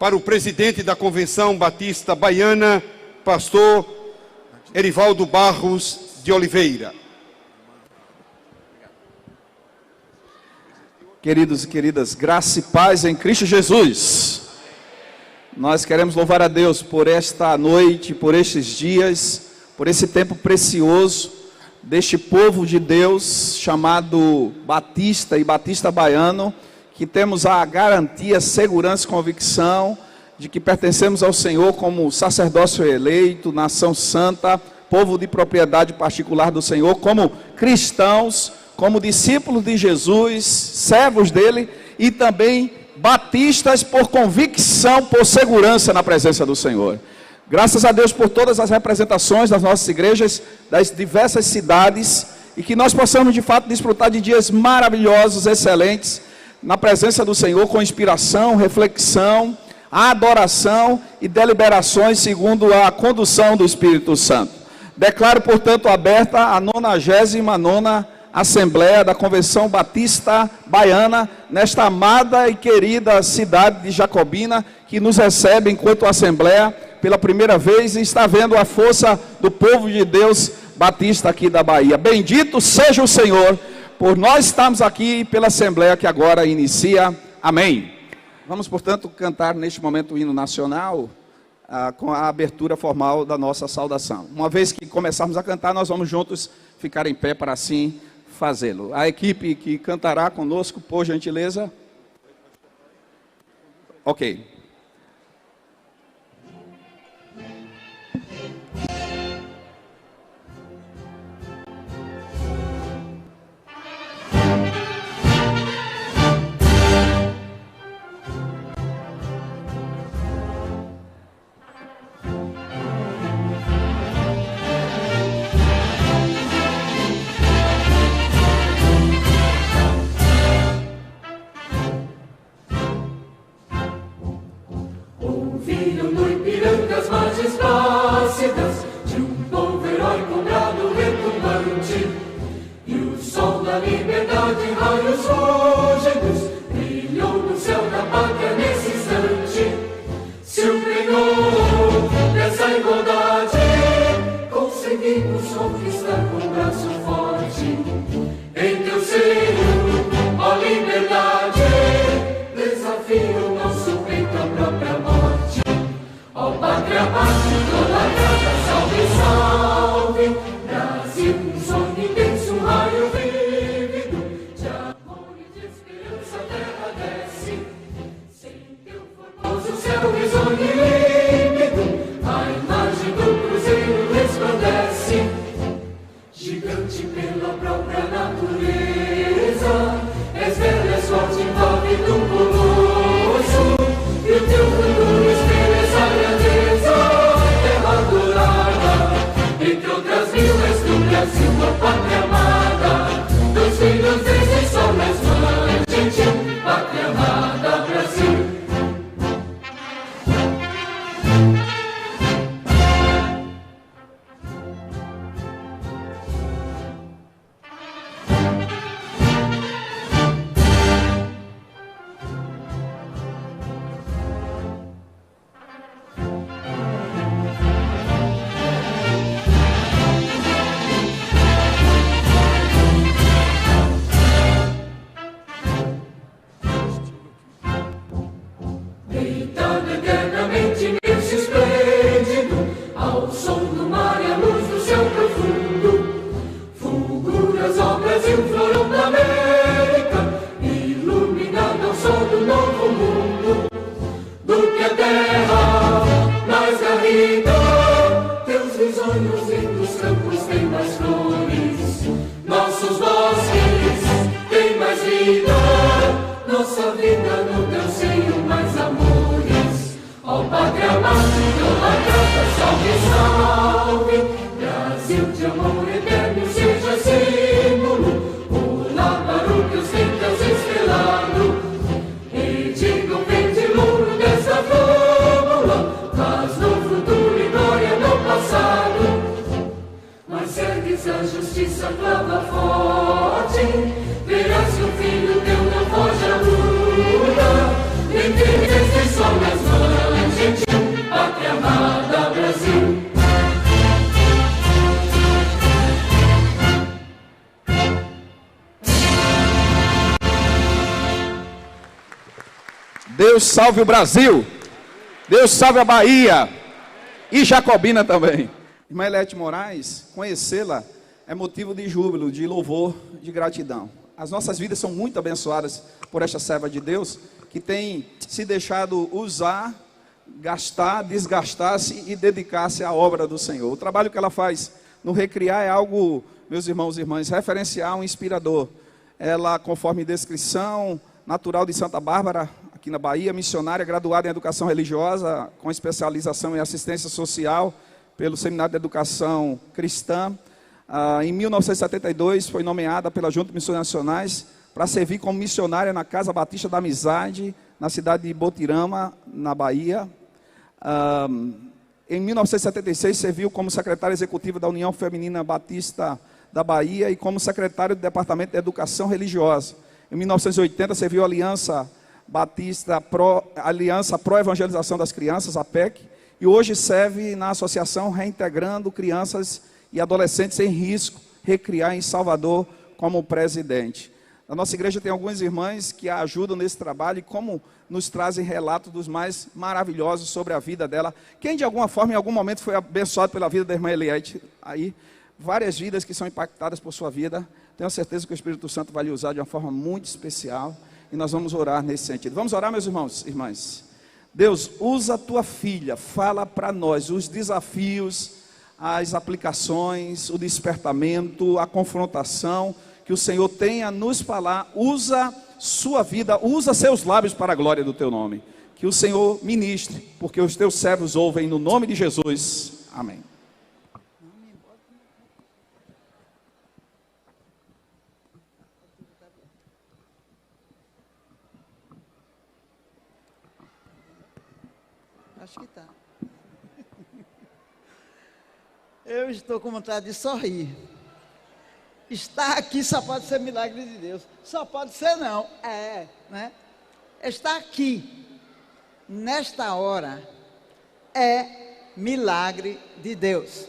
para o presidente da Convenção Batista Baiana, pastor Erivaldo Barros de Oliveira. Queridos e queridas, graça e paz em Cristo Jesus. Nós queremos louvar a Deus por esta noite, por estes dias, por esse tempo precioso deste povo de Deus chamado Batista e Batista Baiano, que temos a garantia, segurança e convicção de que pertencemos ao Senhor como sacerdócio eleito, nação santa, povo de propriedade particular do Senhor, como cristãos, como discípulos de Jesus, servos dele e também batistas por convicção, por segurança na presença do Senhor. Graças a Deus por todas as representações das nossas igrejas, das diversas cidades, e que nós possamos de fato desfrutar de dias maravilhosos, excelentes, na presença do Senhor, com inspiração, reflexão, adoração e deliberações segundo a condução do Espírito Santo. Declaro, portanto, aberta a 99ª Assembleia da Convenção Batista Baiana, nesta amada e querida cidade de Jacobina, que nos recebe enquanto Assembleia pela primeira vez e está vendo a força do povo de Deus Batista aqui da Bahia. Bendito seja o Senhor, por nós estarmos aqui pela Assembleia que agora inicia. Amém. Vamos, portanto, cantar neste momento o hino nacional, com a abertura formal da nossa saudação. Uma vez que começarmos a cantar, nós vamos juntos ficar em pé para assim fazê-lo. A equipe que cantará conosco, por gentileza. Ok. A justiça clama forte, verás que o filho teu não foge à luta, nem tem sol nas mãos. Deus salve o Brasil. Deus salve a Bahia. E Jacobina também. Irmã Eliette Moraes, conhecê-la é motivo de júbilo, de louvor, de gratidão. As nossas vidas são muito abençoadas por esta serva de Deus, que tem se deixado usar, gastar, desgastar-se e dedicar-se à obra do Senhor. O trabalho que ela faz no Recriar é algo, meus irmãos e irmãs, referencial, inspirador. Ela, conforme descrição, natural de Santa Bárbara, aqui na Bahia, missionária, graduada em Educação Religiosa, com especialização em Assistência Social, pelo Seminário de Educação Cristã. Em 1972, foi nomeada pela Junta de Missões Nacionais para servir como missionária na Casa Batista da Amizade, na cidade de Botirama, na Bahia. Em 1976, serviu como secretária executiva da União Feminina Batista da Bahia e como secretário do Departamento de Educação Religiosa. Em 1980, serviu a Aliança Pro Evangelização das Crianças, a PEC, e hoje serve na Associação Reintegrando Crianças e Adolescentes em Risco, Recriar, em Salvador, como presidente. A nossa igreja tem algumas irmãs que a ajudam nesse trabalho e como nos trazem relatos dos mais maravilhosos sobre a vida dela. Quem de alguma forma, em algum momento, foi abençoado pela vida da irmã Eliette, aí, várias vidas que são impactadas por sua vida, tenho certeza que o Espírito Santo vai lhe usar de uma forma muito especial, e nós vamos orar nesse sentido. Vamos orar, meus irmãos e irmãs? Deus, usa a tua filha, fala para nós os desafios, as aplicações, o despertamento, a confrontação, que o Senhor tenha a nos falar. Usa sua vida, usa seus lábios para a glória do teu nome. Que o Senhor ministre, porque os teus servos ouvem no nome de Jesus. Amém. Acho que está. Eu estou com vontade de sorrir. Estar aqui só pode ser milagre de Deus. Só pode ser não. Né? Estar aqui, nesta hora, é milagre de Deus.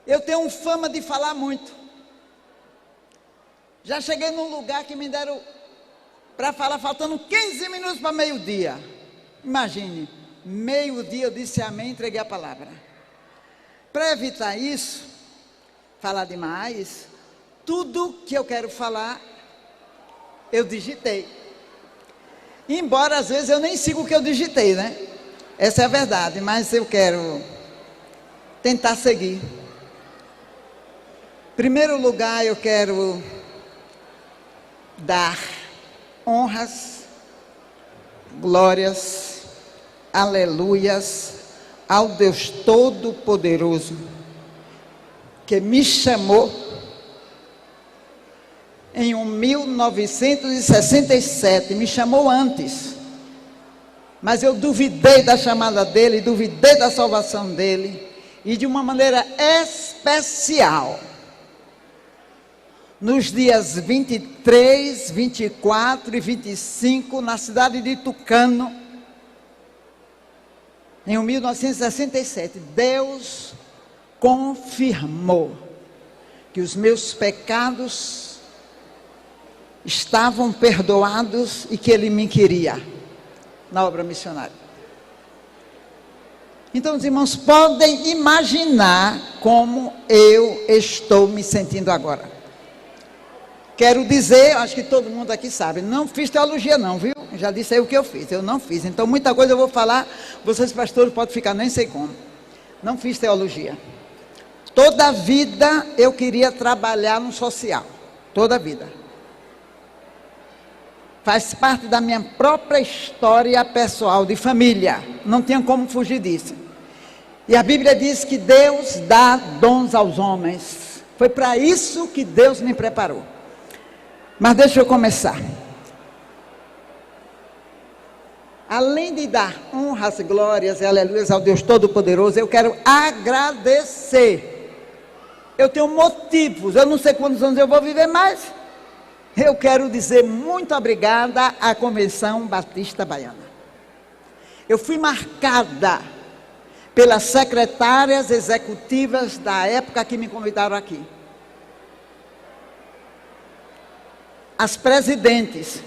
Eu tenho fama de falar muito. Já cheguei num lugar que me deram para falar faltando 15 minutos para meio-dia. Imagine, meio-dia eu disse amém e entreguei a palavra. Para evitar isso, falar demais, tudo que eu quero falar, eu digitei. Embora às vezes eu nem siga o que eu digitei, né? Essa é a verdade, mas eu quero tentar seguir. Em primeiro lugar, eu quero dar honras, glórias, aleluias ao Deus Todo-Poderoso, que me chamou em 1967, me chamou antes, mas eu duvidei da chamada dele, duvidei da salvação dele, e de uma maneira especial, nos dias 23, 24 e 25, na cidade de Tucano, em 1967, Deus confirmou que os meus pecados estavam perdoados e que Ele me queria na obra missionária. Então, os irmãos podem imaginar como eu estou me sentindo agora. Quero dizer, acho que todo mundo aqui sabe, não fiz teologia não, viu? Já disse aí o que eu fiz, eu não fiz. Então muita coisa eu vou falar, vocês pastores podem ficar nem sei como. Não fiz teologia. Toda a vida eu queria trabalhar no social, toda a vida. Faz parte da minha própria história pessoal, de família, não tinha como fugir disso. E a Bíblia diz que Deus dá dons aos homens, foi para isso que Deus me preparou. Mas deixa eu começar. Além de dar honras, glórias e aleluias ao Deus Todo-Poderoso, eu quero agradecer. Eu tenho motivos, eu não sei quantos anos eu vou viver mais. Eu quero dizer muito obrigada à Convenção Batista Baiana. Eu fui marcada pelas secretárias executivas da época que me convidaram aqui. as presidentes.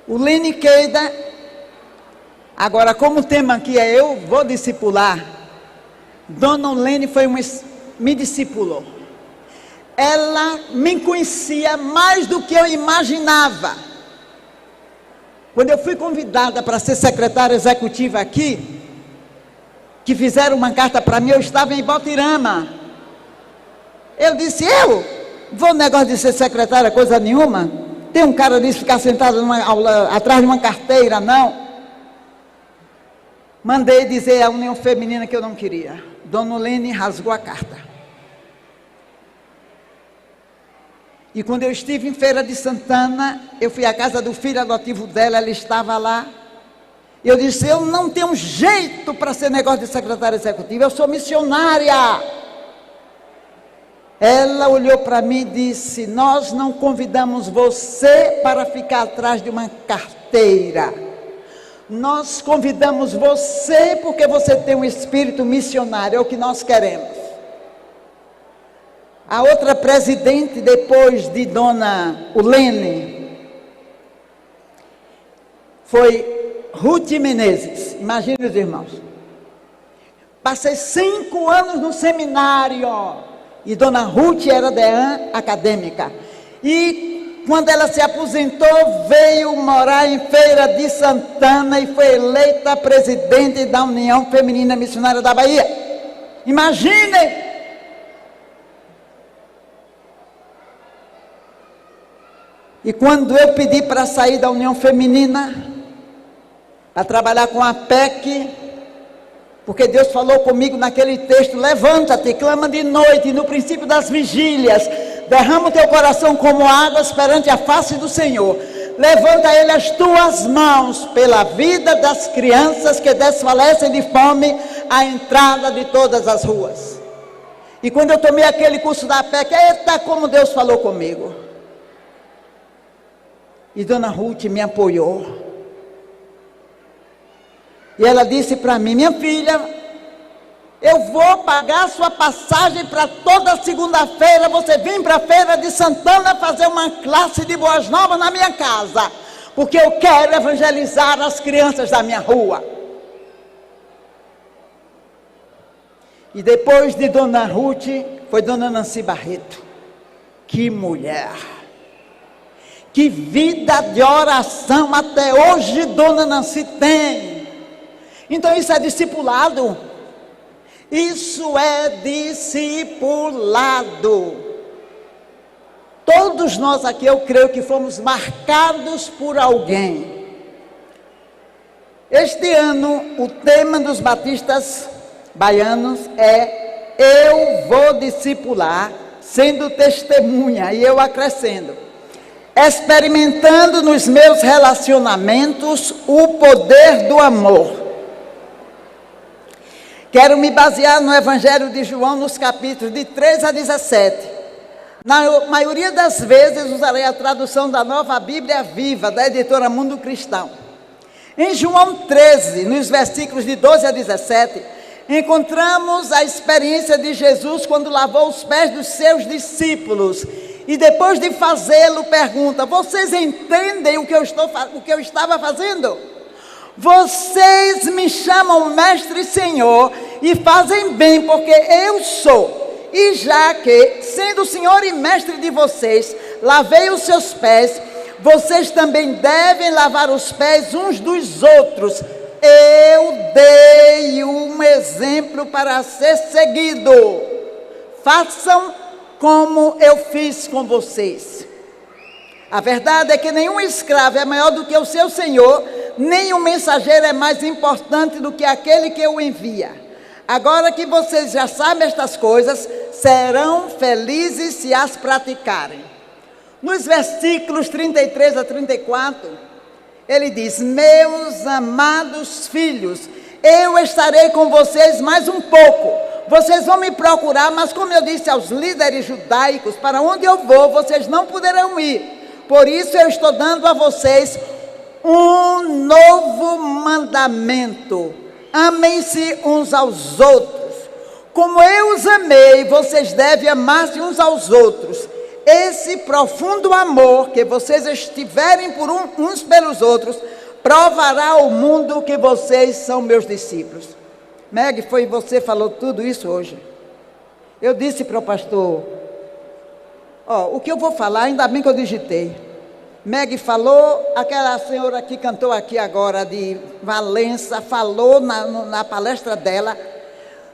O Lene Queida, agora como o tema aqui é eu vou discipular, Dona Lene me discipulou. Ela me conhecia mais do que eu imaginava. Quando eu fui convidada para ser secretária executiva aqui, que fizeram uma carta para mim, eu estava em Botirama. Eu disse, eu vou negócio de ser secretária, coisa nenhuma. Tem um cara disse ficar sentado numa aula, atrás de uma carteira, não. Mandei dizer à União Feminina que eu não queria. Dona Lene rasgou a carta. E quando eu estive em Feira de Santana, eu fui à casa do filho adotivo dela, ela estava lá. Eu disse, eu não tenho jeito para ser negócio de secretária executiva, eu sou missionária. Ela olhou para mim e disse, nós não convidamos você para ficar atrás de uma carteira. Nós convidamos você porque você tem um espírito missionário, é o que nós queremos. A outra presidente, depois de Dona Lene, foi Ruth Menezes. Imagine os irmãos. Passei 5 anos no seminário e Dona Ruth era deã acadêmica. E quando ela se aposentou, veio morar em Feira de Santana e foi eleita presidente da União Feminina Missionária da Bahia. Imagine! E quando eu pedi para sair da União Feminina, para trabalhar com a PEC, porque Deus falou comigo naquele texto, levanta-te, clama de noite, no princípio das vigílias, derrama o teu coração como águas perante a face do Senhor, levanta a Ele as tuas mãos, pela vida das crianças que desfalecem de fome, à entrada de todas as ruas. E quando eu tomei aquele curso da PEC, eita, como Deus falou comigo. E Dona Ruth me apoiou. E ela disse para mim, minha filha, eu vou pagar sua passagem para toda segunda-feira, você vem para a Feira de Santana fazer uma classe de boas novas na minha casa, porque eu quero evangelizar as crianças da minha rua. E depois de Dona Ruth, foi Dona Nancy Barreto. Que mulher! Que vida de oração até hoje Dona Nancy tem. Então isso é discipulado. Isso é discipulado. Todos nós aqui, eu creio que fomos marcados por alguém. Este ano, o tema dos batistas baianos é eu vou discipular, sendo testemunha, e eu acrescento, experimentando nos meus relacionamentos o poder do amor. Quero me basear no Evangelho de João, nos capítulos de 3 a 17. Na maioria das vezes usarei a tradução da Nova Bíblia Viva, da editora Mundo Cristão. Em João 13, nos versículos de 12 a 17, encontramos a experiência de Jesus quando lavou os pés dos seus discípulos. E depois de fazê-lo, pergunta, vocês entendem o que eu estava fazendo? Vocês me chamam mestre e senhor e fazem bem, porque eu sou. E já que, sendo o senhor e mestre de vocês, lavei os seus pés, vocês também devem lavar os pés uns dos outros. Eu dei um exemplo para ser seguido. Façam como eu fiz com vocês. A verdade é que nenhum escravo é maior do que o seu senhor, nem um mensageiro é mais importante do que aquele que o envia. Agora que vocês já sabem estas coisas, serão felizes se as praticarem. Nos versículos 33 a 34, ele diz, meus amados filhos, eu estarei com vocês mais um pouco. Vocês vão me procurar, mas como eu disse aos líderes judaicos, para onde eu vou, vocês não poderão ir. Por isso eu estou dando a vocês um novo mandamento. Amem-se uns aos outros. Como eu os amei, vocês devem amar-se uns aos outros. esse profundo amor que vocês estiverem por uns pelos outros, provará ao mundo que vocês são meus discípulos. Meg, foi você que falou tudo isso hoje. Eu disse para o pastor, o que eu vou falar, ainda bem que eu digitei. Meg falou, aquela senhora que cantou aqui agora, de Valença, falou na palestra dela.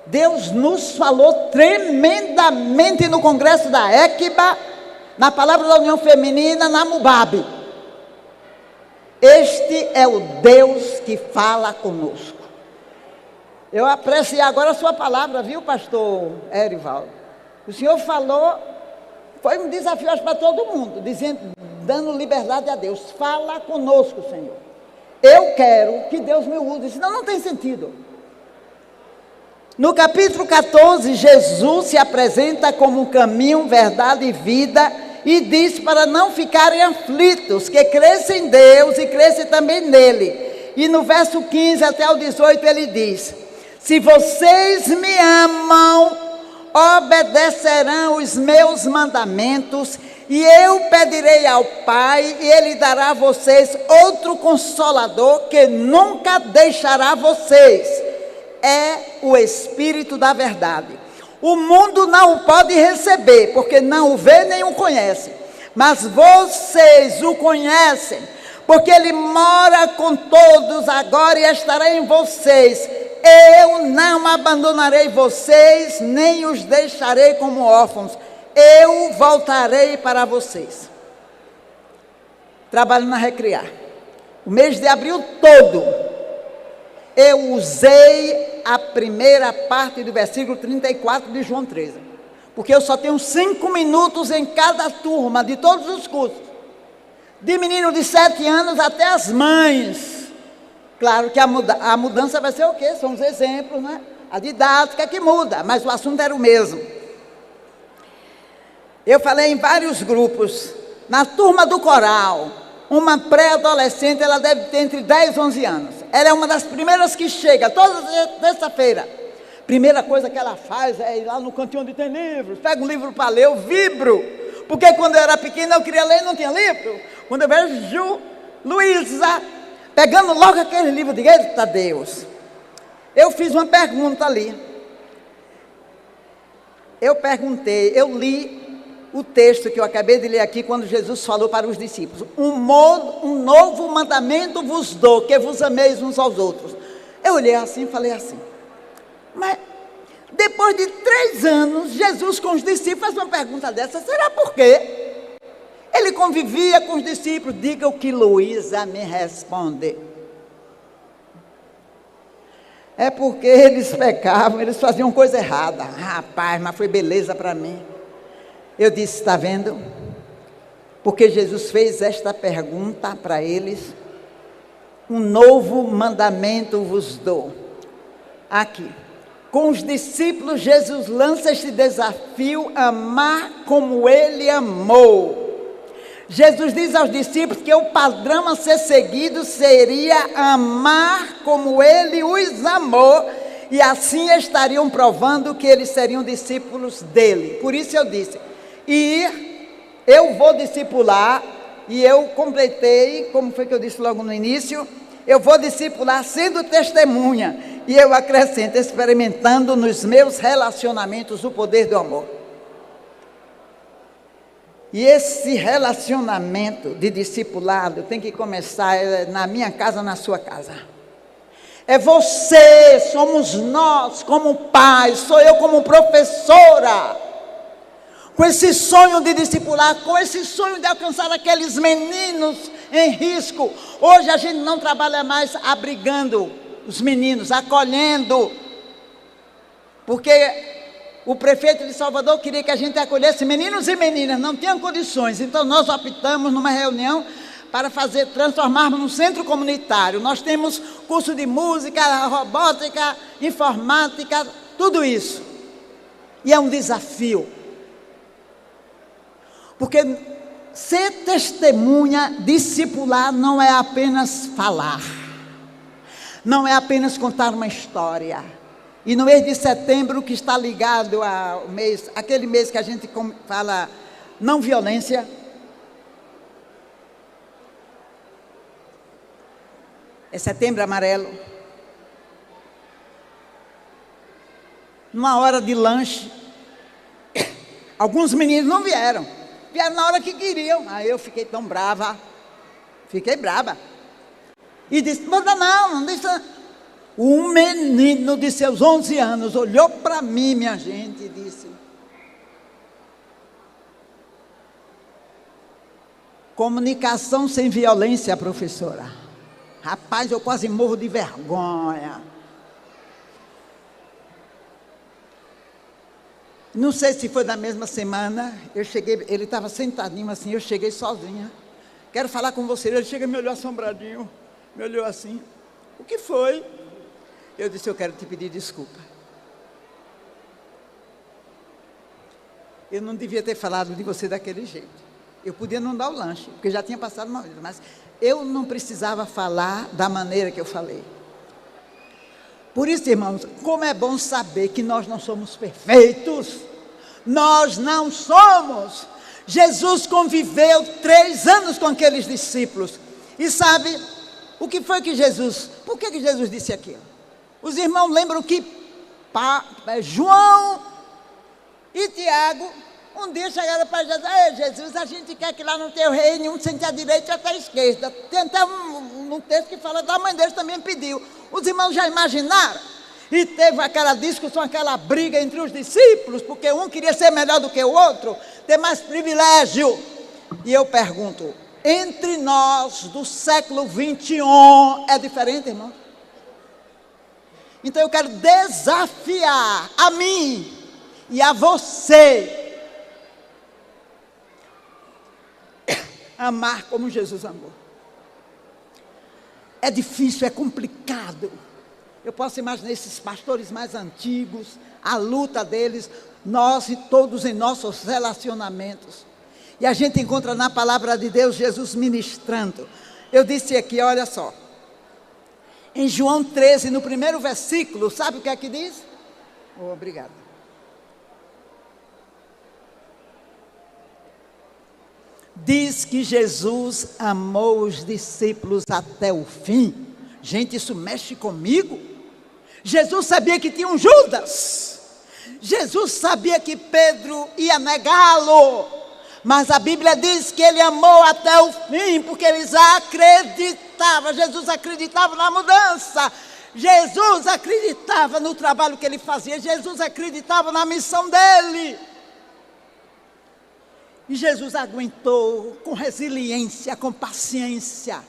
Deus nos falou tremendamente no congresso da ECBA, na Palavra da União Feminina, na MUBAB. Este é o Deus que fala conosco. Eu apreciei agora a sua palavra, viu, pastor Erivaldo? O senhor falou, foi um desafio para todo mundo, dando liberdade a Deus. Fala conosco, Senhor. Eu quero que Deus me use, senão não tem sentido. No capítulo 14, Jesus se apresenta como um caminho, verdade e vida, e diz para não ficarem aflitos, que crescem em Deus e crescem também nele. E no verso 15 até o 18 ele diz: se vocês me amam, obedecerão os meus mandamentos, e eu pedirei ao Pai, e Ele dará a vocês outro Consolador, que nunca deixará vocês. É o Espírito da verdade. O mundo não o pode receber, porque não o vê nem o conhece. Mas vocês o conhecem, porque Ele mora com todos agora e estará em vocês. Eu não abandonarei vocês, nem os deixarei como órfãos. Eu voltarei para vocês. Trabalho na Recriar. O mês de abril todo, eu usei a primeira parte do versículo 34 de João 13. Porque eu só tenho 5 minutos em cada turma, de todos os cursos. De menino de 7 anos até as mães. Claro que a mudança vai ser o quê? São os exemplos, né? A didática que muda, mas o assunto era o mesmo. Eu falei em vários grupos. Na turma do coral, uma pré-adolescente, ela deve ter entre 10 e 11 anos. Ela é uma das primeiras que chega, toda terça-feira. Primeira coisa que ela faz é ir lá no cantinho onde tem livros. Pega um livro para ler, eu vibro. Porque quando eu era pequena eu queria ler e não tinha livro. Quando eu vejo Luísa pegando logo aquele livro, de eita Deus. Eu fiz uma pergunta ali. Eu perguntei, eu li o texto que eu acabei de ler aqui, quando Jesus falou para os discípulos: um novo mandamento vos dou, que vos ameis uns aos outros. Eu olhei assim e falei assim, mas depois de 3 anos, Jesus com os discípulos faz uma pergunta dessa, será por quê? Ele convivia com os discípulos. Diga o que Luísa me responde. É porque eles pecavam, eles faziam coisa errada. Rapaz, mas foi beleza para mim. Eu disse, está vendo? Porque Jesus fez esta pergunta para eles. Um novo mandamento vos dou. Aqui. Com os discípulos, Jesus lança este desafio: amar como Ele amou. Jesus diz aos discípulos que o padrão a ser seguido seria amar como Ele os amou, e assim estariam provando que eles seriam discípulos dele. Por isso eu disse, eu vou discipular, e eu completei, como foi que eu disse logo no início, eu vou discipular sendo testemunha, e eu acrescento, experimentando nos meus relacionamentos o poder do amor. E esse relacionamento de discipulado tem que começar na minha casa, na sua casa. É você, somos nós como pais, sou eu como professora, com esse sonho de discipular, com esse sonho de alcançar aqueles meninos em risco. Hoje a gente não trabalha mais abrigando os meninos, acolhendo, porque o prefeito de Salvador queria que a gente acolhesse meninos e meninas, não tinham condições. Então nós optamos numa reunião para transformarmos num centro comunitário. Nós temos curso de música, robótica, informática, tudo isso. E é um desafio. Porque ser testemunha, discipular, não é apenas falar. Não é apenas contar uma história. E no mês de setembro, que está ligado ao mês, aquele mês que a gente fala não violência. É Setembro Amarelo. Numa hora de lanche, alguns meninos não vieram. Vieram na hora que queriam. Aí eu fiquei tão brava. Fiquei brava. E disse, manda não disse. Um menino de seus 11 anos olhou para mim, minha gente, e disse: comunicação sem violência, professora. Rapaz, eu quase morro de vergonha. Não sei se foi na mesma semana, eu cheguei, ele estava sentadinho assim, eu cheguei sozinha. Quero falar com você. Ele chega e me olhou assombradinho, me olhou assim. O que foi? Eu disse, eu quero te pedir desculpa. Eu não devia ter falado de você daquele jeito. Eu podia não dar o lanche, porque já tinha passado uma vez, mas eu não precisava falar da maneira que eu falei. Por isso, irmãos, como é bom saber que nós não somos perfeitos. Nós não somos. Jesus conviveu 3 anos com aqueles discípulos. E sabe, o que foi que Jesus, por que Jesus disse aquilo? Os irmãos lembram que João e Tiago, um dia chegaram para Jesus: ei, Jesus, a gente quer que lá no teu reino um sente à direita e até à esquerda. Tem até um texto que fala da mãe deles também pediu. Os irmãos já imaginaram? E teve aquela discussão, aquela briga entre os discípulos, porque um queria ser melhor do que o outro, ter mais privilégio. E eu pergunto, entre nós do século 21 é diferente, irmão? Então eu quero desafiar a mim e a você amar como Jesus amou. É difícil, é complicado. Eu posso imaginar esses pastores mais antigos, a luta deles, nós e todos em nossos relacionamentos. E a gente encontra na palavra de Deus Jesus ministrando. Eu disse aqui, olha só. Em João 13, no primeiro versículo, sabe o que é que diz? Oh, obrigada. Diz que Jesus amou os discípulos até o fim. Gente, isso mexe comigo. Jesus sabia que tinha um Judas. Jesus sabia que Pedro ia negá-lo. Mas a Bíblia diz que ele amou até o fim, porque eles acreditavam. Jesus acreditava na mudança. Jesus acreditava no trabalho que ele fazia. Jesus acreditava na missão dele. E Jesus aguentou com resiliência, com paciência.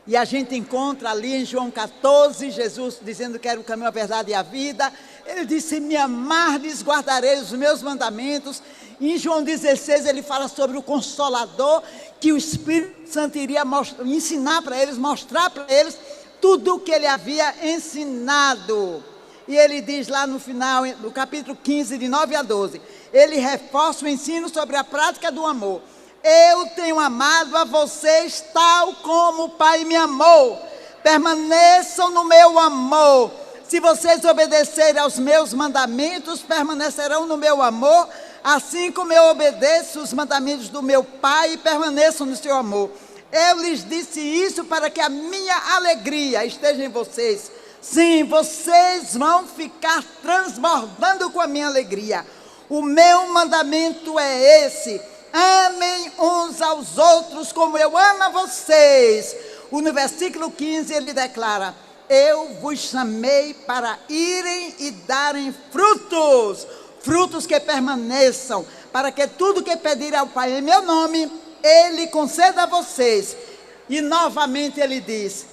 E a gente encontra ali em João 14, Jesus dizendo que era o caminho, a verdade e a vida. Ele disse, me amardes, guardareis os meus mandamentos. E em João 16 ele fala sobre o Consolador, que o Espírito Santo iria ensinar para eles, mostrar para eles tudo o que ele havia ensinado. E ele diz lá no final, no capítulo 15, de 9 a 12, ele reforça o ensino sobre a prática do amor. Eu tenho amado a vocês tal como o Pai me amou. Permaneçam no meu amor. Se vocês obedecerem aos meus mandamentos, permanecerão no meu amor, assim como eu obedeço os mandamentos do meu Pai e permaneço no seu amor. Eu lhes disse isso para que a minha alegria esteja em vocês. Sim, vocês vão ficar transbordando com a minha alegria. O meu mandamento é esse: amem uns aos outros como eu amo a vocês. No versículo 15 ele declara: eu vos chamei para irem e darem frutos, frutos que permaneçam, para que tudo que pedirem ao Pai em meu nome, Ele conceda a vocês. E novamente ele diz,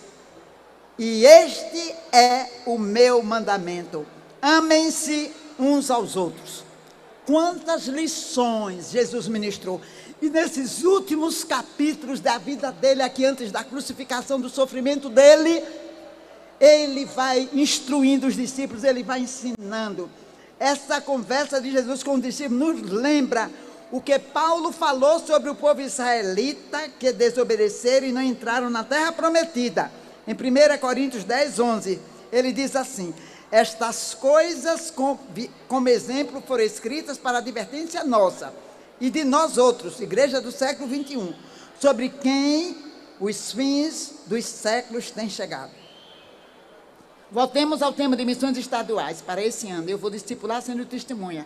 e este é o meu mandamento: amem-se uns aos outros. Quantas lições Jesus ministrou. E nesses últimos capítulos da vida dele, aqui antes da crucificação, do sofrimento dele, ele vai instruindo os discípulos, ele vai ensinando. Essa conversa de Jesus com os discípulos nos lembra o que Paulo falou sobre o povo israelita que desobedeceram e não entraram na terra prometida. Em 1 Coríntios 10, 11, ele diz assim: estas coisas como exemplo foram escritas para advertência nossa, e de nós outros, igreja do século 21, sobre quem os fins dos séculos têm chegado. Voltemos ao tema de missões estaduais para esse ano. Eu vou discipular sendo testemunha.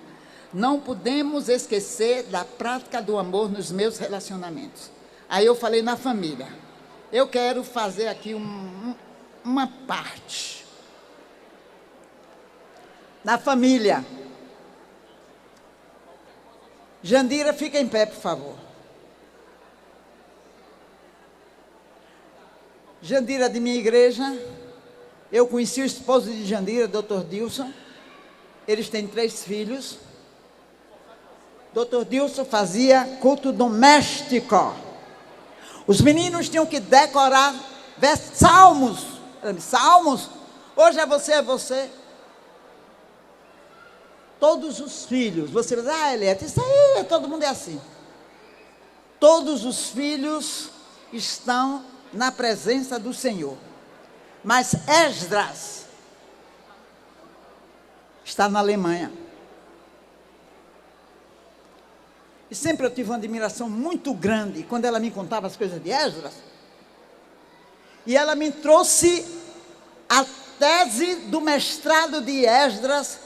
Não podemos esquecer da prática do amor nos meus relacionamentos. Aí eu falei na família. Eu quero fazer aqui uma parte. Na família. Jandira, fica em pé, por favor. Jandira de minha igreja. Eu conheci o esposo de Jandira, Dr. Dilson. Eles têm 3 filhos. Dr. Dilson fazia culto doméstico. Os meninos tinham que decorar salmos. Salmos. Hoje é você. Todos os filhos. Você vai dizer, Eliette, isso aí, todo mundo é assim. Todos os filhos estão na presença do Senhor. Mas Esdras está na Alemanha. E sempre eu tive uma admiração muito grande quando ela me contava as coisas de Esdras. E ela me trouxe a tese do mestrado de Esdras.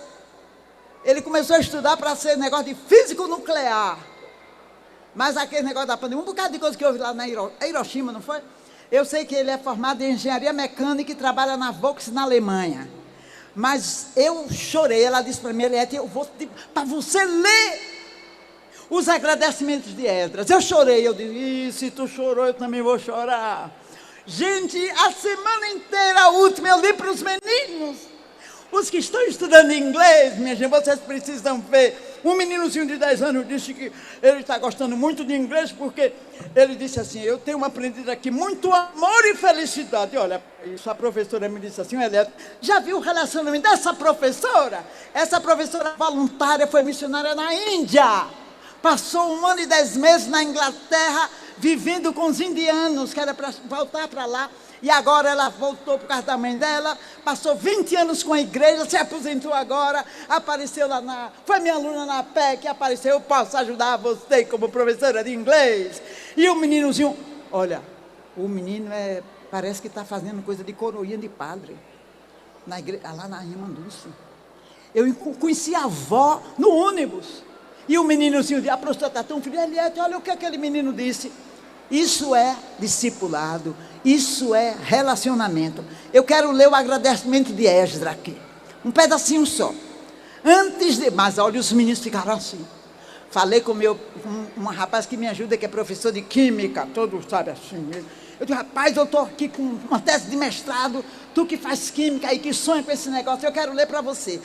Ele começou a estudar para ser negócio de físico nuclear. Mas aquele negócio da pandemia, um bocado de coisa que houve lá na Hiroshima, não foi? Eu sei que ele é formado em engenharia mecânica e trabalha na Volkswagen na Alemanha. Mas eu chorei, ela disse para mim, Eliette, eu vou para você ler os agradecimentos de Esdras. Eu chorei, eu disse, se tu chorou, eu também vou chorar. Gente, a semana inteira, a última, eu li para os meninos. Os que estão estudando inglês, minha gente, vocês precisam ver. Um meninozinho de 10 anos disse que ele está gostando muito de inglês, porque ele disse assim, eu tenho aprendido aqui muito amor e felicidade. Olha, isso a professora me disse assim, Eliette, já viu o relacionamento dessa professora? Essa professora voluntária foi missionária na Índia. Passou 1 ano e 10 meses na Inglaterra, vivendo com os indianos, que era para voltar para lá. E agora ela voltou por causa da mãe dela, passou 20 anos com a igreja, se aposentou agora, apareceu lá foi minha aluna na PEC, apareceu, eu posso ajudar você como professora de inglês. E o meninozinho, olha, o menino parece que está fazendo coisa de coroinha de padre, na igreja, lá na Irmandúcia. Eu conheci a avó no ônibus, e o meninozinho disse, a professora está tão filha, Eliette, olha o que aquele menino disse. Isso é discipulado, isso é relacionamento. Eu quero ler o agradecimento de Esdras aqui, um pedacinho só. Mas olha, os meninos ficaram assim. Falei com um rapaz que me ajuda, que é professor de química, todos sabem assim. Eu disse, rapaz, eu estou aqui com uma tese de mestrado, tu que faz química e que sonha com esse negócio, eu quero ler para você.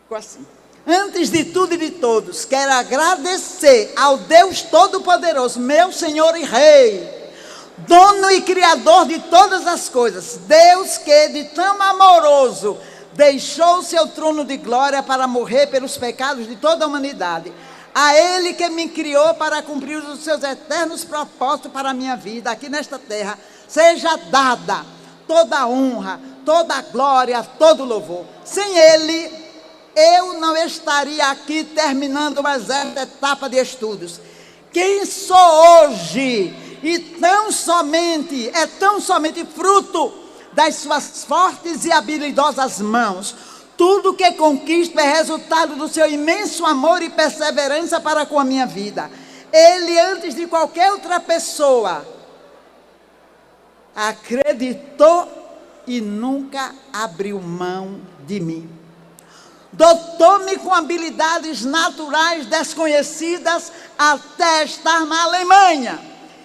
Ficou assim. Antes de tudo e de todos, quero agradecer ao Deus Todo-Poderoso, meu Senhor e Rei, dono e criador de todas as coisas, Deus que de tão amoroso deixou o seu trono de glória para morrer pelos pecados de toda a humanidade. A Ele que me criou para cumprir os seus eternos propósitos para a minha vida aqui nesta terra, seja dada toda a honra, toda a glória, todo o louvor. Sem Ele, eu não estaria aqui terminando mais esta etapa de estudos. Quem sou hoje e é tão somente fruto das suas fortes e habilidosas mãos. Tudo que conquisto é resultado do seu imenso amor e perseverança para com a minha vida. Ele, antes de qualquer outra pessoa, acreditou e nunca abriu mão de mim. Dotou-me com habilidades naturais desconhecidas até estar na Alemanha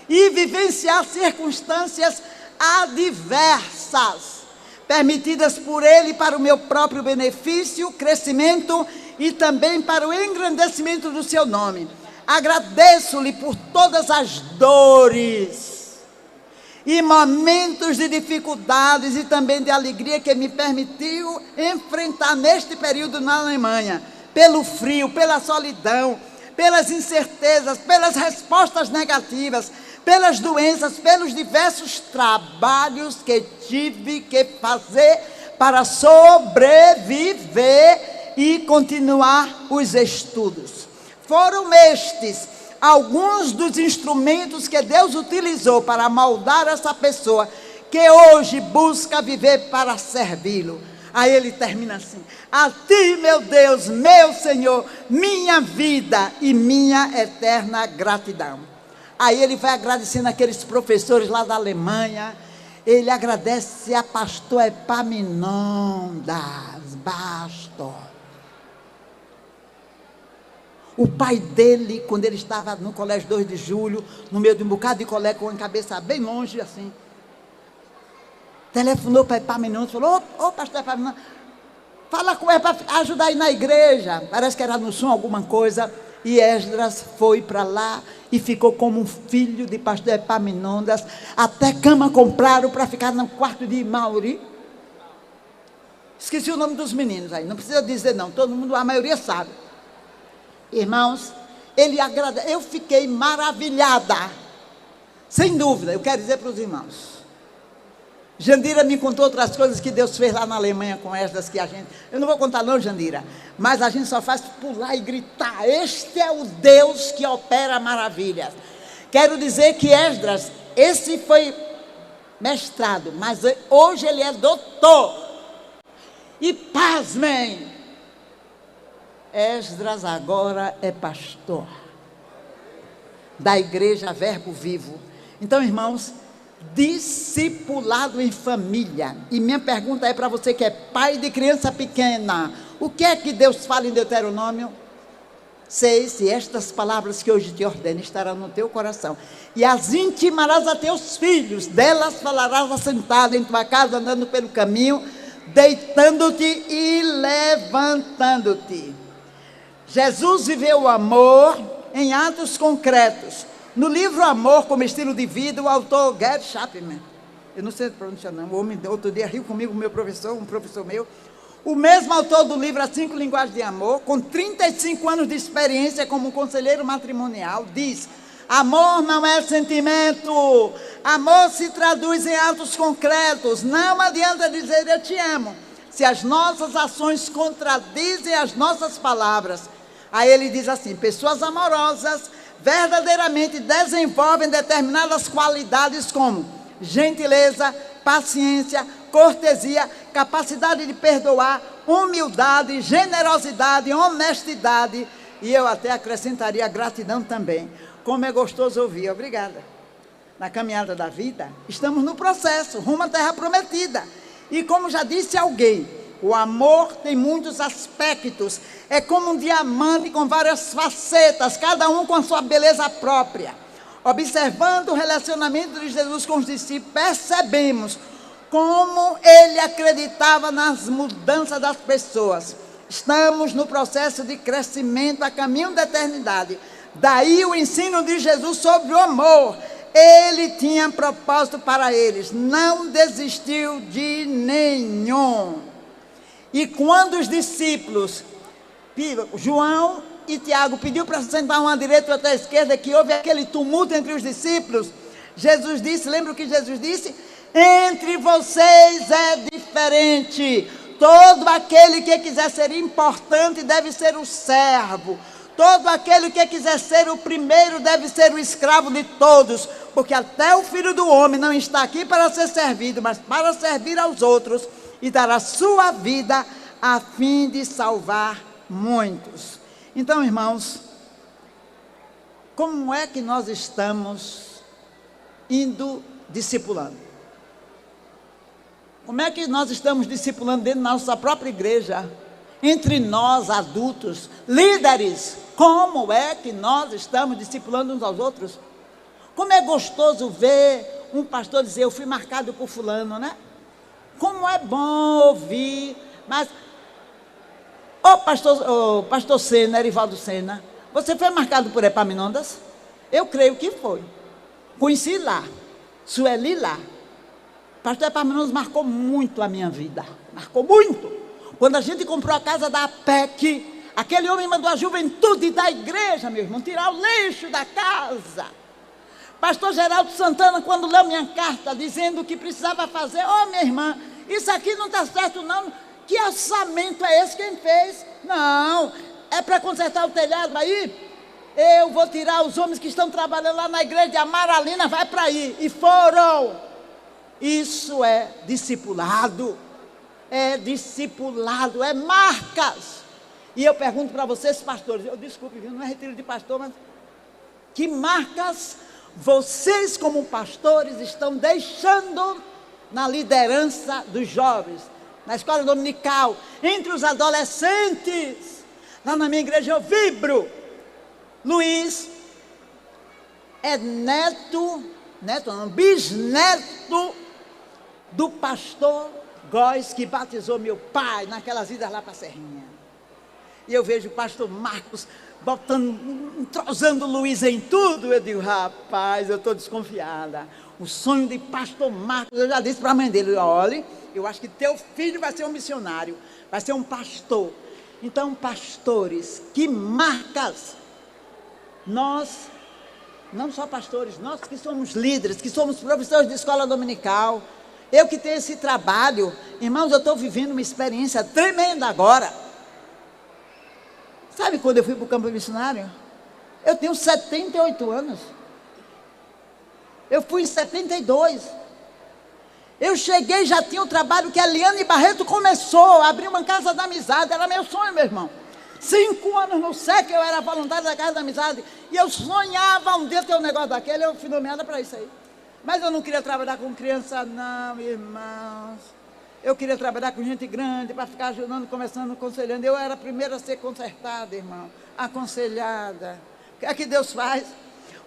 e vivenciar circunstâncias adversas, permitidas por Ele para o meu próprio benefício, crescimento e também para o engrandecimento do seu nome. Agradeço-lhe por todas as dores e momentos de dificuldades e também de alegria que me permitiu enfrentar neste período na Alemanha, pelo frio, pela solidão, pelas incertezas, pelas respostas negativas, pelas doenças, pelos diversos trabalhos que tive que fazer para sobreviver e continuar os estudos. Foram estes alguns dos instrumentos que Deus utilizou para moldar essa pessoa que hoje busca viver para servi-lo. Aí ele termina assim: a ti, meu Deus, meu Senhor, minha vida e minha eterna gratidão. Aí ele vai agradecendo aqueles professores lá da Alemanha. Ele agradece a pastor Epaminondas Bastos. O pai dele, quando ele estava no colégio 2 de julho, no meio de um bocado de colega com a cabeça bem longe assim, telefonou para Epaminondas e falou: ô pastor Epaminondas, fala com ele para ajudar aí na igreja. Parece que era no som alguma coisa. E Esdras foi para lá e ficou como um filho de pastor Epaminondas. Até cama compraram para ficar no quarto de Mauri. Esqueci o nome dos meninos aí, não precisa dizer não, todo mundo, a maioria sabe. Irmãos, eu fiquei maravilhada, sem dúvida. Eu quero dizer para os irmãos, Jandira me contou outras coisas que Deus fez lá na Alemanha com Esdras, que a gente, eu não vou contar não, Jandira, mas a gente só faz pular e gritar: este é o Deus que opera maravilhas. Quero dizer que Esdras, esse foi mestrado, mas hoje ele é doutor. E pasmem, Esdras agora é pastor da igreja Verbo Vivo. Então, irmãos, discipulado em família. E minha pergunta é para você que é pai de criança pequena: o que é que Deus fala em Deuteronômio 6? E estas palavras que hoje te ordeno estarão no teu coração, e as intimarás a teus filhos, delas falarás assentado em tua casa, andando pelo caminho, deitando-te e levantando-te. Jesus viveu o amor em atos concretos. No livro Amor como Estilo de Vida, o autor Gary Chapman, eu não sei pronunciar não, o homem outro dia riu comigo, um professor meu, o mesmo autor do livro As 5 Linguagens de Amor, com 35 anos de experiência como conselheiro matrimonial, diz: amor não é sentimento, amor se traduz em atos concretos. Não adianta dizer eu te amo, se as nossas ações contradizem as nossas palavras. Aí ele diz assim: pessoas amorosas verdadeiramente desenvolvem determinadas qualidades como gentileza, paciência, cortesia, capacidade de perdoar, humildade, generosidade, honestidade, e eu até acrescentaria gratidão também. Como é gostoso ouvir, obrigada. Na caminhada da vida, estamos no processo, rumo à terra prometida. E como já disse alguém, o amor tem muitos aspectos, é como um diamante com várias facetas, cada um com a sua beleza própria. Observando o relacionamento de Jesus com os discípulos, percebemos como ele acreditava nas mudanças das pessoas. Estamos no processo de crescimento a caminho da eternidade. Daí o ensino de Jesus sobre o amor. Ele tinha propósito para eles, não desistiu de nenhum. E quando os discípulos, João e Tiago, pediu para sentar uma à direita e outra à esquerda, que houve aquele tumulto entre os discípulos, Jesus disse, lembra o que Jesus disse? Entre vocês é diferente. Todo aquele que quiser ser importante deve ser o servo. Todo aquele que quiser ser o primeiro deve ser o escravo de todos. Porque até o Filho do Homem não está aqui para ser servido, mas para servir aos outros e dar a sua vida a fim de salvar muitos. Então, irmãos, como é que nós estamos indo discipulando? Como é que nós estamos discipulando dentro da nossa própria igreja? Entre nós, adultos, líderes, como é que nós estamos discipulando uns aos outros? Como é gostoso ver um pastor dizer, eu fui marcado por fulano, né? Como é bom ouvir, mas, pastor Sena, Erivaldo Sena, você foi marcado por Epaminondas? Eu creio que foi. Conheci lá, Sueli lá. Pastor Epaminondas marcou muito a minha vida, marcou muito. Quando a gente comprou a casa da APEC, aquele homem mandou a juventude da igreja, meu irmão, tirar o lixo da casa. Pastor Geraldo Santana, quando leu minha carta, dizendo que precisava fazer, minha irmã, isso aqui não está certo não, que orçamento é esse quem fez? Não, é para consertar o telhado aí? eu vou tirar os homens que estão trabalhando lá na igreja de Amaralina, vai para aí. E foram. Isso é discipulado. É discipulado, é marcas. E eu pergunto para vocês, pastores, eu desculpe, viu, não é retiro de pastor, mas que marcas vocês como pastores estão deixando na liderança dos jovens, na escola dominical, entre os adolescentes? Lá na minha igreja eu vibro. Luiz é bisneto do pastor Góes, que batizou meu pai naquelas idas lá para a Serrinha. E eu vejo o pastor Marcos entrosando o Luiz em tudo. Eu digo, rapaz, eu estou desconfiada. O sonho de pastor Marcos, eu já disse para a mãe dele, olha, eu acho que teu filho vai ser um missionário, vai ser um pastor. Então, pastores, que marcas nós, não só pastores, nós que somos líderes, que somos professores de escola dominical, eu que tenho esse trabalho, irmãos, eu estou vivendo uma experiência tremenda agora. Sabe quando eu fui para o campo missionário? Eu tenho 78 anos. Eu fui em 72. Eu cheguei, já tinha o trabalho que a Eliane Barreto começou, abrir uma casa da amizade, era meu sonho, meu irmão. 5 anos no SEC, eu era voluntário da Casa da Amizade, e eu sonhava um dia ter um negócio daquele, eu fui nomeada para isso aí. Mas eu não queria trabalhar com criança não, irmãos. Eu queria trabalhar com gente grande, para ficar ajudando, conversando, aconselhando. Eu era a primeira a ser consertada, irmão, aconselhada. O que é que Deus faz?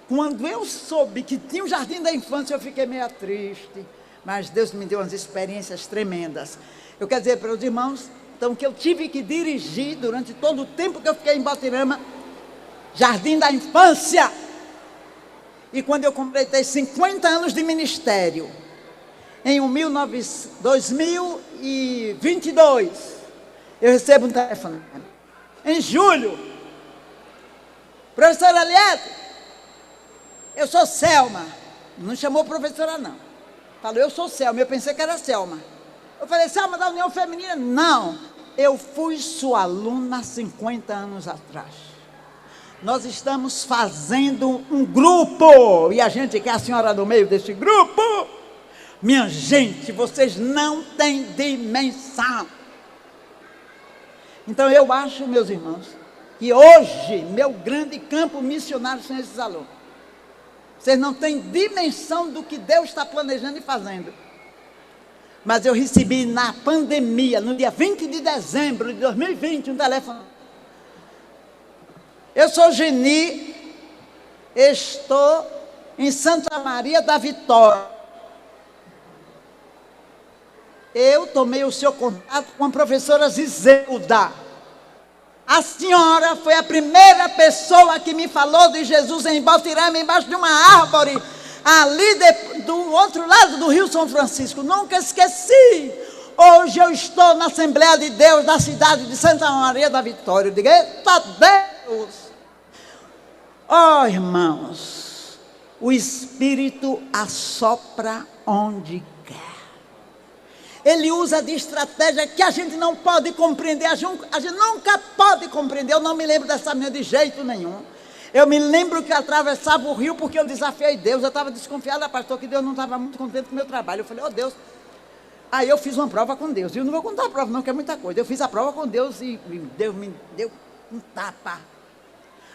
Quando eu soube que tinha um jardim da infância, eu fiquei meio triste. Mas Deus me deu umas experiências tremendas. Eu quero dizer para os irmãos, então, que eu tive que dirigir durante todo o tempo que eu fiquei em Botirama, jardim da infância. E quando eu completei 50 anos de ministério, em 2022, eu recebo um telefone. Em julho, professora Aliette, eu sou Selma. Não chamou professora, não. Falou, eu sou Selma. Eu pensei que era Selma. Eu falei, Selma da União Feminina? Não, eu fui sua aluna há 50 anos atrás. Nós estamos fazendo um grupo, e a gente quer a senhora no meio desse grupo. Minha gente, vocês não têm dimensão. Então eu acho, meus irmãos, que hoje, meu grande campo missionário são esses alunos. Vocês não têm dimensão do que Deus está planejando e fazendo. Mas eu recebi na pandemia, no dia 20 de dezembro de 2020, um telefone. Eu sou Geni, estou em Santa Maria da Vitória. Eu tomei o seu contato com a professora Zizeuda. A senhora foi a primeira pessoa que me falou de Jesus em Botirama, embaixo de uma árvore, ali do outro lado do Rio São Francisco. Nunca esqueci. Hoje eu estou na Assembleia de Deus da cidade de Santa Maria da Vitória. Eu digo, eita Deus! Oh, irmãos, o Espírito assopra onde quer. Ele usa de estratégia que a gente não pode compreender, a gente nunca pode compreender. Eu não me lembro dessa menina de jeito nenhum. Eu me lembro que eu atravessava o rio porque eu desafiei Deus. Eu estava desconfiada, pastor, que Deus não estava muito contente com o meu trabalho. Eu falei, oh Deus. Aí eu fiz uma prova com Deus. E eu não vou contar a prova não, que é muita coisa. Eu fiz a prova com Deus e Deus me deu um tapa.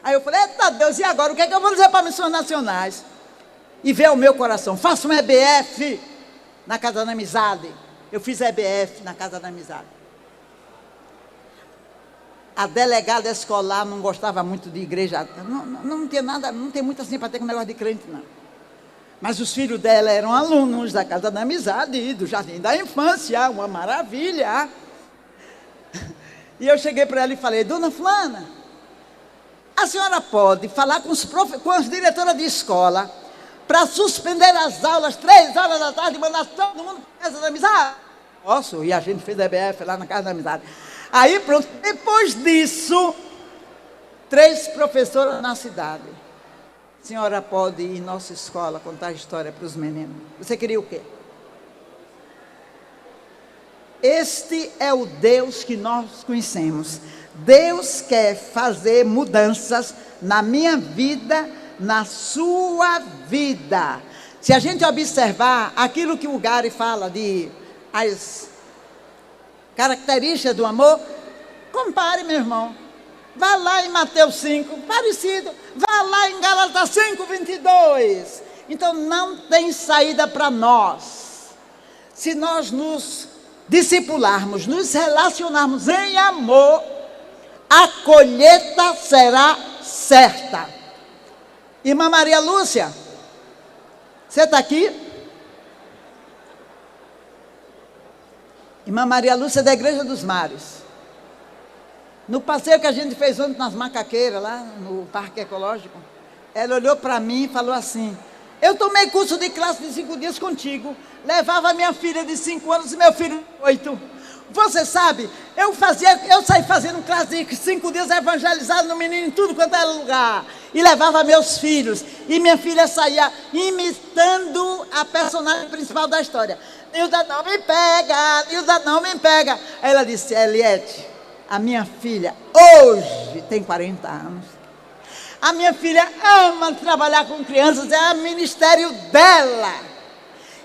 Aí eu falei, eita Deus, e agora? O que é que eu vou dizer para missões nacionais? E ver o meu coração. Faça um EBF na Casa da Amizade. Eu fiz EBF na Casa da Amizade. A delegada escolar não gostava muito de igreja. Não tinha nada, não tem muita simpatia com o negócio de crente, não. Mas os filhos dela eram alunos da Casa da Amizade e do Jardim da Infância, uma maravilha. E eu cheguei para ela e falei, dona Fulana, a senhora pode falar com as diretoras de escola para suspender as aulas 3 horas da tarde e mandar todo mundo para a Casa da Amizade? Posso, e a gente fez EBF lá na Casa da Amizade. Aí pronto, depois disso, 3 professoras na cidade. A senhora pode ir em nossa escola contar a história para os meninos. Você queria o quê? Este é o Deus que nós conhecemos. Deus quer fazer mudanças na minha vida, na sua vida. Se a gente observar aquilo que o Gary fala de as características do amor, compare, meu irmão. Vá lá em Mateus 5, parecido. Vá lá em Gálatas 5, 22. Então não tem saída para nós. Se nós nos discipularmos, nos relacionarmos em amor, a colheita será certa. Irmã Maria Lúcia, você está aqui? Irmã Maria Lúcia é da Igreja dos Mares. No passeio que a gente fez ontem nas macaqueiras, lá no Parque Ecológico, ela olhou para mim e falou assim: eu tomei curso de classe de 5 dias contigo, levava minha filha de 5 anos e meu filho de 8. Você sabe, eu saí fazendo classe de 5 dias evangelizado no menino em tudo quanto era lugar. E levava meus filhos. E minha filha saía imitando a personagem principal da história. Nilda não me pega, Nilda não me pega. Aí ela disse: Eliette, a minha filha hoje tem 40 anos. A minha filha ama trabalhar com crianças, é o ministério dela.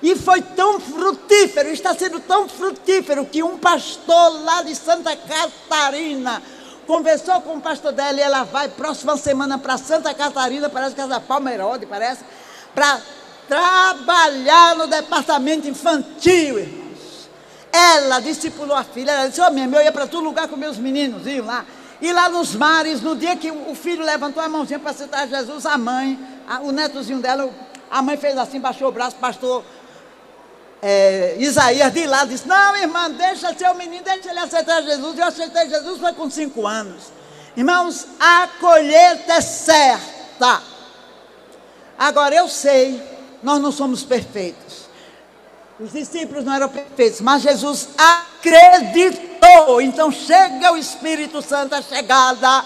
E foi tão frutífero, está sendo tão frutífero, que um pastor lá de Santa Catarina conversou com o pastor dela, e ela vai próxima semana para Santa Catarina, parece que é da Palmeirode, parece, para trabalhar no departamento infantil, irmãos. Ela discipulou a filha, ela disse: ô minha, eu ia para todo lugar com meus meninos, iam lá. E lá nos mares, no dia que o filho levantou a mãozinha para aceitar Jesus, a mãe, o netozinho dela, a mãe fez assim, baixou o braço, pastor Isaías de lá disse: não, irmã, deixa seu menino, deixa ele aceitar Jesus. Eu aceitei Jesus, foi com 5 anos. Irmãos, a colheita é certa. Agora eu sei, nós não somos perfeitos. Os discípulos não eram perfeitos, mas Jesus acreditou. Então chega o Espírito Santo, a chegada.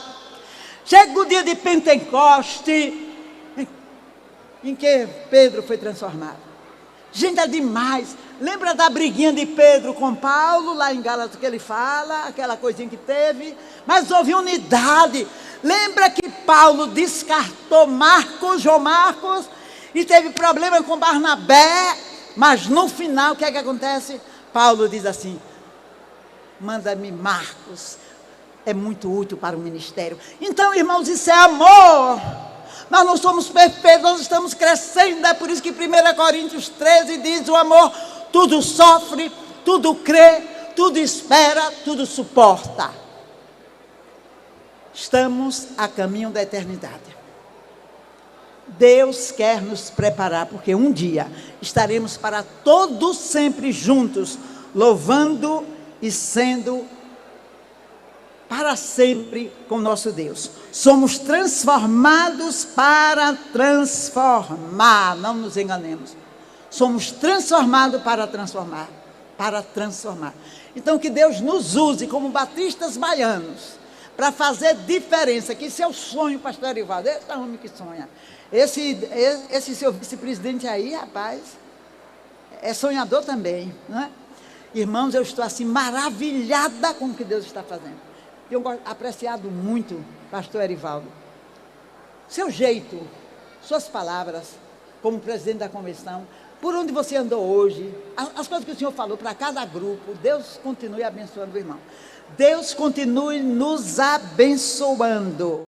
Chega o dia de Pentecoste, em que Pedro foi transformado. Gente, é demais. Lembra da briguinha de Pedro com Paulo, lá em Gálatas, que ele fala, aquela coisinha que teve? Mas houve unidade. Lembra que Paulo descartou João Marcos, e teve problema com Barnabé? Mas no final, o que é que acontece? Paulo diz assim: manda-me Marcos, é muito útil para o ministério. Então, irmãos, isso é amor. Nós não somos perfeitos, nós estamos crescendo. É por isso que 1 Coríntios 13 diz: o amor tudo sofre, tudo crê, tudo espera, tudo suporta. Estamos a caminho da eternidade. Deus quer nos preparar, porque um dia estaremos para todos sempre juntos, louvando e sendo para sempre com nosso Deus. Somos transformados para transformar, não nos enganemos. Somos transformados para transformar, para transformar. Então que Deus nos use como batistas baianos, para fazer diferença, que esse é o sonho, pastor Erivaldo, esse é o homem que sonha. Esse seu vice-presidente aí, rapaz, é sonhador também, não é? Irmãos, eu estou assim maravilhada com o que Deus está fazendo. Eu apreciado muito, pastor Erivaldo, seu jeito, suas palavras, como presidente da convenção, por onde você andou hoje, as coisas que o senhor falou para cada grupo. Deus continue abençoando o irmão. Deus continue nos abençoando.